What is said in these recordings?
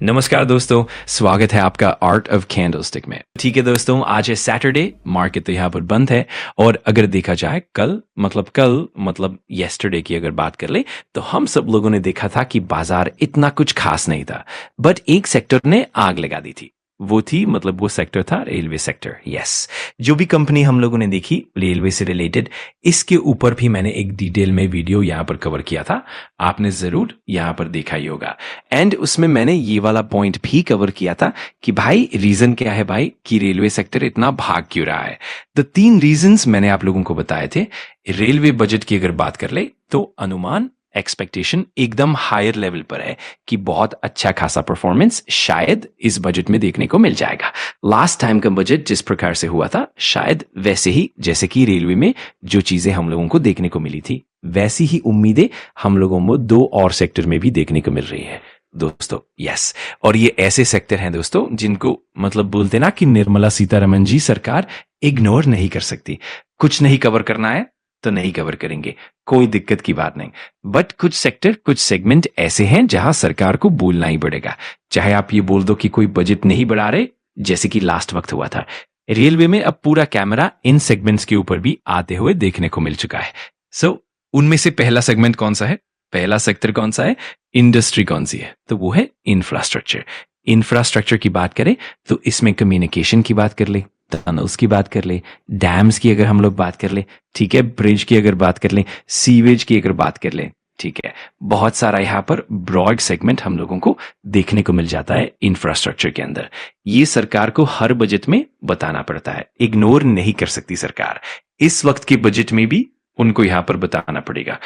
नमस्कार दोस्तों, स्वागत है आपका आर्ट ऑफ कैंडलस्टिक में। ठीक है दोस्तों, आज है सैटरडे, मार्केट तो यहाँ पर बंद है। और अगर देखा जाए कल मतलब येस्टरडे की अगर बात कर ले तो हम सब लोगों ने देखा था कि बाजार इतना कुछ खास नहीं था, बट एक सेक्टर ने आग लगा दी थी। वो सेक्टर था रेलवे सेक्टर। यस, जो भी कंपनी हम लोगों ने देखी रेलवे से रिलेटेड, इसके ऊपर भी मैंने एक डिटेल में वीडियो यहाँ पर कवर किया था, आपने जरूर यहाँ पर देखा ही होगा। एंड उसमें मैंने ये वाला पॉइंट भी कवर किया था कि भाई रीजन क्या है भाई कि रेलवे सेक्टर इतना भाग क्यों रहा है। तो 3 रीजंस मैंने आप लोगों को बताए थे। रेलवे बजट की अगर बात कर ले तो अनुमान एक्सपेक्टेशन एकदम हायर लेवल पर है कि बहुत अच्छा खासा परफॉर्मेंस शायद इस बजट में देखने को मिल जाएगा। लास्ट टाइम का बजट जिस प्रकार से हुआ था, शायद वैसे ही जैसे कि रेलवे में जो चीजें हम लोगों को देखने को मिली थी, वैसी ही उम्मीदें हम लोगों को 2 और सेक्टर में भी देखने को मिल रही है दोस्तों। यस, और ये ऐसे सेक्टर हैं दोस्तों जिनको बोलते ना कि निर्मला सीतारमण जी सरकार इग्नोर नहीं कर सकती। कुछ नहीं कवर करना है तो नहीं कवर करेंगे, कोई दिक्कत की बात नहीं। बट कुछ सेक्टर, कुछ सेगमेंट ऐसे हैं जहां सरकार को बोलना ही पड़ेगा। चाहे आप ये बोल दो कि कोई बजट नहीं बढ़ा रहे, जैसे कि लास्ट वक्त हुआ था। रेलवे में अब पूरा कैमरा इन सेगमेंट्स के ऊपर भी आते हुए देखने को मिल चुका है। सो उनमें से पहला सेगमेंट कौन सा है, पहला सेक्टर कौन सा है, इंडस्ट्री कौन सी है, तो वो है इंफ्रास्ट्रक्चर। इंफ्रास्ट्रक्चर की बात करें तो इसमें कम्युनिकेशन की बात कर ले, टनल्स की बात कर ले, डैम्स की अगर हम लोग बात कर ले, ठीक है, ब्रिज की अगर बात कर ले, सीवेज की अगर बात कर ले, ठीक है, बहुत सारा यहाँ पर ब्रॉड सेगमेंट हम लोगों को देखने को मिल जाता है इंफ्रास्ट्रक्चर के अंदर। ये सरकार को हर बजट में बताना पड़ता है, इग्नोर नहीं कर सकती सरकार। इस वक्त के बजट में भी उनको यहाँ पर बताना पड़ेगा।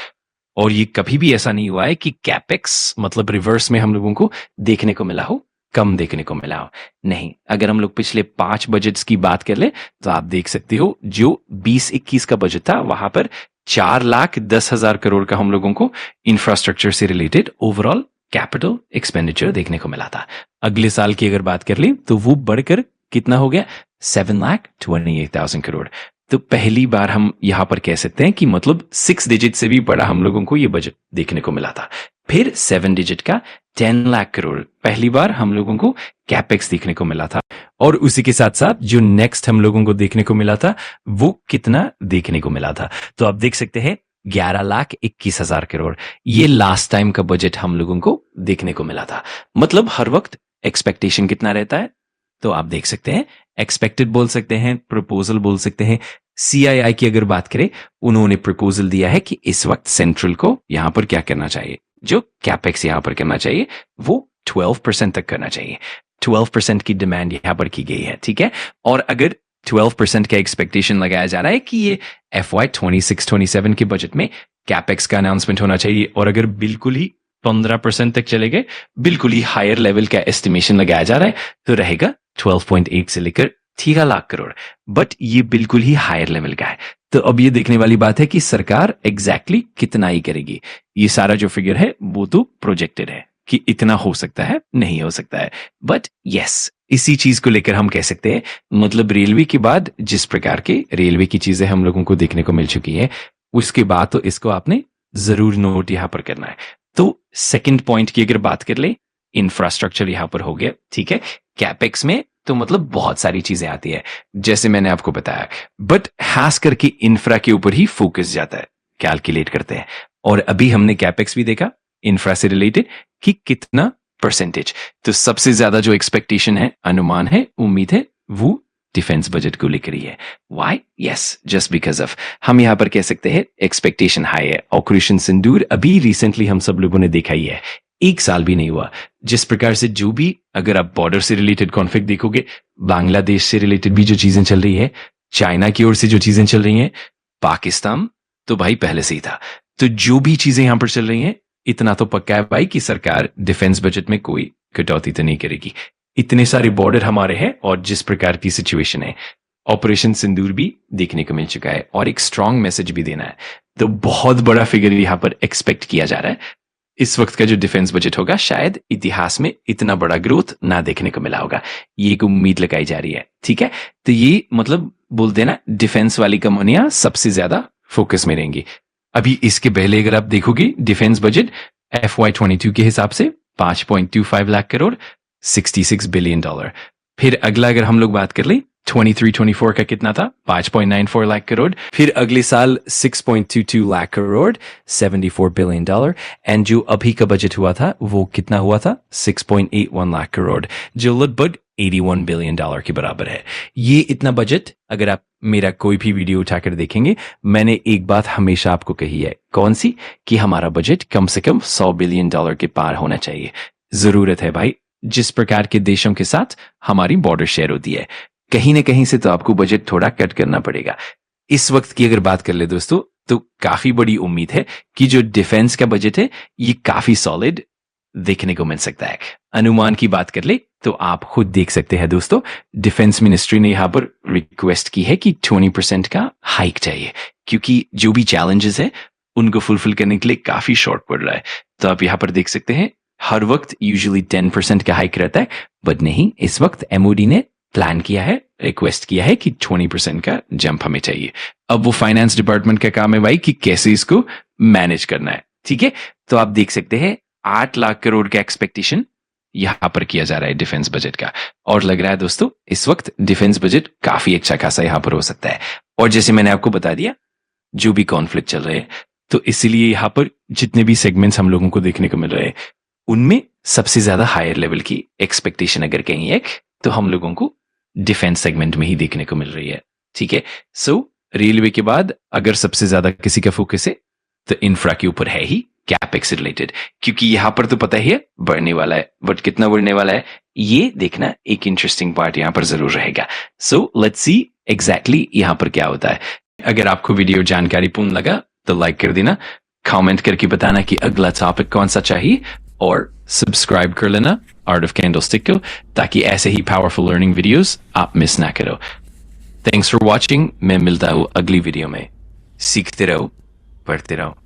और ये कभी भी ऐसा नहीं हुआ है कि कैपेक्स रिवर्स में हम लोगों को देखने को मिला हो, कम देखने को मिला हो, नहीं। अगर हम लोग पिछले 5 बजट्स की बात कर ले तो आप देख सकते हो जो 20-21 का बजट था वहां पर 4,10,000 करोड़ का हम लोगों को इंफ्रास्ट्रक्चर से रिलेटेड ओवरऑल कैपिटल एक्सपेंडिचर देखने को मिला था। अगले साल की अगर बात कर ले तो वो बढ़कर कितना हो गया, 7,28,000 करोड़। तो पहली बार हम यहां पर कह सकते हैं कि 6 डिजिट से भी बड़ा हम लोगों को ये बजट देखने को मिला था। फिर 7 डिजिट का 10 लाख करोड़ पहली बार हम लोगों को कैपेक्स देखने को मिला था। और उसी के साथ साथ जो नेक्स्ट हम लोगों को देखने को मिला था वो कितना देखने को मिला था, तो आप देख सकते हैं 11,21,000 करोड़। ये लास्ट टाइम का बजट हम लोगों को देखने को मिला था। हर वक्त एक्सपेक्टेशन कितना रहता है, तो आप देख सकते हैं एक्सपेक्टेड बोल सकते हैं, प्रपोजल बोल सकते हैं। सीआईआई की अगर बात करें, उन्होंने प्रपोजल दिया है कि इस वक्त सेंट्रल को यहां पर क्या करना चाहिए, जो कैपेक्स यहां पर करना चाहिए वो 12% तक करना चाहिए। 12% की डिमांड यहां पर की गई है, ठीक है। और अगर 12% का एक्सपेक्टेशन लगाया जा रहा है कि ये FY 26-27 के बजट में कैपेक्स का अनाउंसमेंट होना चाहिए, और अगर बिल्कुल ही 15% तक चले गए, बिल्कुल ही हायर लेवल का एस्टिमेशन लगाया जा रहा है, तो रहेगा 12.8 से लेकर 13 लाख करोड़। बट ये बिल्कुल ही हायर लेवल का है। तो अब ये देखने वाली बात है कि सरकार एग्जैक्टली कितना ही करेगी। ये सारा जो फिगर है वो तो प्रोजेक्टेड है कि इतना हो सकता है, नहीं हो सकता है, बट यस, इसी चीज को लेकर हम कह सकते हैं रेलवे के बाद जिस प्रकार के रेलवे की चीजें हम लोगों को देखने को मिल चुकी है, उसके बाद तो इसको आपने जरूर नोट यहां पर करना है। तो सेकंड पॉइंट की अगर बात कर ले, इंफ्रास्ट्रक्चर यहां पर हो गया, ठीक है। कैपेक्स में तो बहुत सारी चीजें आती है जैसे मैंने आपको बताया, बट खास करके इंफ्रा के ऊपर ही फोकस जाता है, कैलकुलेट करते हैं। और अभी हमने कैपेक्स भी देखा इंफ्रा से रिलेटेड कि कितना परसेंटेज। तो सबसे ज्यादा जो एक्सपेक्टेशन है, अनुमान है, उम्मीद है, वो डिफेंस बजट को लेकर ही है। Why? Yes, just because of हम यहां पर कह सकते हैं एक्सपेक्टेशन हाई है। ऑपरेशन सिंदूर अभी रिसेंटली हम सब लोगों ने देखा ही है, 1 साल भी नहीं हुआ। जिस प्रकार से जो भी, अगर आप बॉर्डर से रिलेटेड कॉन्फ्लिक्ट देखोगे, बांग्लादेश से रिलेटेड भी जो चीजें चल रही है, चाइना की ओर से जो चीजें चल रही हैं, पाकिस्तान तो भाई पहले से ही था। तो जो भी चीजें यहां पर चल रही हैं, इतना तो पक्का है भाई कि सरकार डिफेंस बजट में कोई कटौती तो नहीं करेगी। इतने सारे बॉर्डर हमारे हैं और जिस प्रकार की सिचुएशन है, ऑपरेशन सिंदूर भी देखने को मिल चुका है और एक स्ट्रांग मैसेज भी देना है। तो बहुत बड़ा फिगर यहां पर एक्सपेक्ट किया जा रहा है। इस वक्त का जो डिफेंस बजट होगा, शायद इतिहास में इतना बड़ा ग्रोथ ना देखने को मिला होगा, ये एक उम्मीद लगाई जा रही है, ठीक है। तो ये बोलते हैं ना, डिफेंस वाली कंपनियां सबसे ज्यादा फोकस में रहेंगी। अभी इसके पहले अगर आप देखोगे डिफेंस बजट FY 22 के हिसाब से 5.25 लाख करोड़, $66 बिलियन। फिर अगला अगर हम लोग बात कर ले 23-24 का कितना था 5.94 लाख करोड़। फिर अगले साल 6.22 लाख करोड़, $74 बिलियन। एंड जो अभी का बजट हुआ था वो कितना हुआ था 6.81 लाख करोड़, जो लगभग $81 बिलियन के बराबर है। ये इतना बजट अगर आप मेरा कोई भी वीडियो उठाकर देखेंगे, मैंने एक बात हमेशा आपको कही है, कौन सी, कि हमारा बजट कम से कम $100 बिलियन के पार होना चाहिए। जरूरत है भाई, जिस प्रकार के देशों के साथ हमारी बॉर्डर शेयर होती है, कहीं ना कहीं से तो आपको बजट थोड़ा कट करना पड़ेगा। इस वक्त की अगर बात कर ले दोस्तों, तो काफी बड़ी उम्मीद है कि जो डिफेंस का बजट है ये काफी सॉलिड देखने को मिल सकता है। अनुमान की बात कर ले तो आप खुद देख सकते हैं दोस्तों, डिफेंस मिनिस्ट्री ने यहां पर रिक्वेस्ट की है कि 20% का हाइक चाहिए, क्योंकि जो भी चैलेंजेस है उनको फुलफिल करने के लिए काफी शॉर्ट पड़ रहा है। तो आप यहां पर देख सकते हैं हर वक्त यूजुअली 10% का हाइक रहता है, बट नहीं, इस वक्त एमओडी ने प्लान किया है, रिक्वेस्ट किया है कि 20% का जंप हमें चाहिए। अब वो फाइनेंस डिपार्टमेंट का काम है भाई कि कैसे इसको मैनेज करना है। ठीक है, तो आप देख सकते हैं 8 लाख करोड़ का एक्सपेक्टेशन यहां पर किया जा रहा है डिफेंस बजट का, और लग रहा है दोस्तों इस वक्त डिफेंस बजट काफी अच्छा खासा यहां पर हो सकता है। और जैसे मैंने आपको बता दिया, जो भी कॉन्फ्लिक्ट चल रहे हैं, तो इसीलिए यहां पर जितने भी सेगमेंट्स हम लोगों को देखने को मिल रहे हैं, उनमें सबसे ज्यादा हायर लेवल की एक्सपेक्टेशन अगर कहीं है तो हम लोगों को डिफेंस सेगमेंट में ही देखने को मिल रही है। ठीक है, सो रेलवे के बाद अगर सबसे ज्यादा किसी का फोकस है तो इंफ्रा के ऊपर है ही, कैपेक्स रिलेटेड, क्योंकि यहां पर तो पता ही है बढ़ने वाला है, बट कितना बढ़ने वाला है ये देखना एक इंटरेस्टिंग पार्ट यहां पर जरूर रहेगा। सो लेट्स सी एग्जैक्टली यहां पर क्या होता है। अगर आपको वीडियो जानकारीपूर्ण लगा तो लाइक कर देना, कमेंट करके बताना कि अगला टॉपिक कौन सा चाहिए, और सब्सक्राइब कर लेना आर्ट ऑफ कैंडलस्टिक को, ताकि ऐसे ही पावरफुल लर्निंग वीडियोस आप मिस ना करो। थैंक्स फॉर वॉचिंग, मैं मिलता हूँ अगली वीडियो में। सीखते रहो, पढ़ते रहो।